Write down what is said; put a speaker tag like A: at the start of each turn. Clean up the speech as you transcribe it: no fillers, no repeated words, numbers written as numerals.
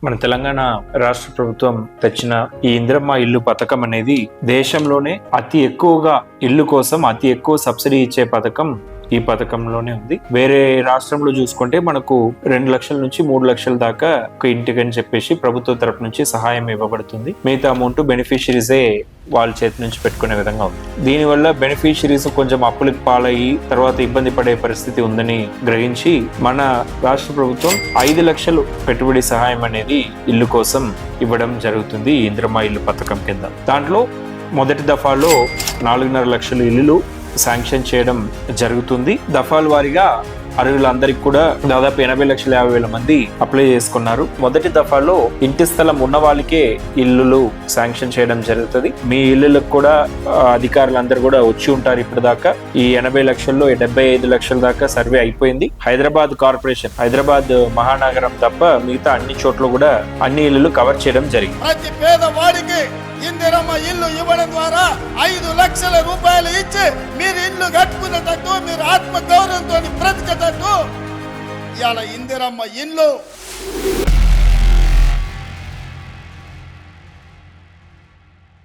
A: మన తెలంగాణ రాష్ట్ర ప్రభుత్వం తెచ్చిన ఈ ఇందిరమ్మ ఇల్లు పథకం అనేది దేశంలోనే అతి ఎక్కువగా ఇల్లు కోసం అతి ఎక్కువ సబ్సిడీ ఇచ్చే పథకం ఈ పథకంలోనే ఉంది. వేరే రాష్ట్రంలో చూసుకుంటే మనకు 2 లక్షల నుంచి 3 లక్షల దాకా ఒక ఇంటికి అని చెప్పేసి ప్రభుత్వం తరపు నుంచి సహాయం ఇవ్వబడుతుంది. మిగతా అమౌంట్ బెనిఫిషరీసే వాళ్ళ చేతి నుంచి పెట్టుకునే విధంగా ఉంది. దీనివల్ల బెనిఫిషరీస్ కొంచెం అప్పులకు పాలయ్యి తర్వాత ఇబ్బంది పడే పరిస్థితి ఉందని గ్రహించి మన రాష్ట్ర ప్రభుత్వం 5 లక్షలు పెట్టుబడి సహాయం అనేది ఇల్లు కోసం ఇవ్వడం జరుగుతుంది ఈ ఇందిరమ్మ ఇల్లు పథకం కింద. దాంట్లో మొదటి దఫాలో 4.5 లక్షల ఇల్లులు శాంక్షన్ చేయడం జరుగుతుంది. దఫాల వారీగా అర్హులందరికీ కూడా దాదాపు 80,50,000 మంది అప్లై చేసుకున్నారు. మొదటి దఫాలో ఇంటి స్థలం ఉన్న వాళ్ళకే ఇల్లులు శాంక్షన్ చేయడం జరుగుతుంది. మీ ఇల్లులకు కూడా అధికారులందరూ కూడా వచ్చి ఉంటారు. ఇప్పుడు దాకా ఈ 80 లక్షల్లో 75 లక్షల దాకా సర్వే అయిపోయింది. హైదరాబాద్ కార్పొరేషన్, హైదరాబాద్ మహానగరం తప్ప మిగతా అన్ని చోట్ల కూడా అన్ని ఇల్లులు కవర్ చేయడం జరిగింది.
B: ప్రతి పేదవాడికి ఇందిరమ్మ ఇల్లు ఇవ్వడం ద్వారా 5 లక్షల రూపాయలు ఇచ్చి మీరు ఇల్లు కట్టుకునేటట్టు, మీరు ఆత్మ గౌరవంతో బ్రతికేటట్టు ఇవాళ ఇందిరమ్మ ఇల్లు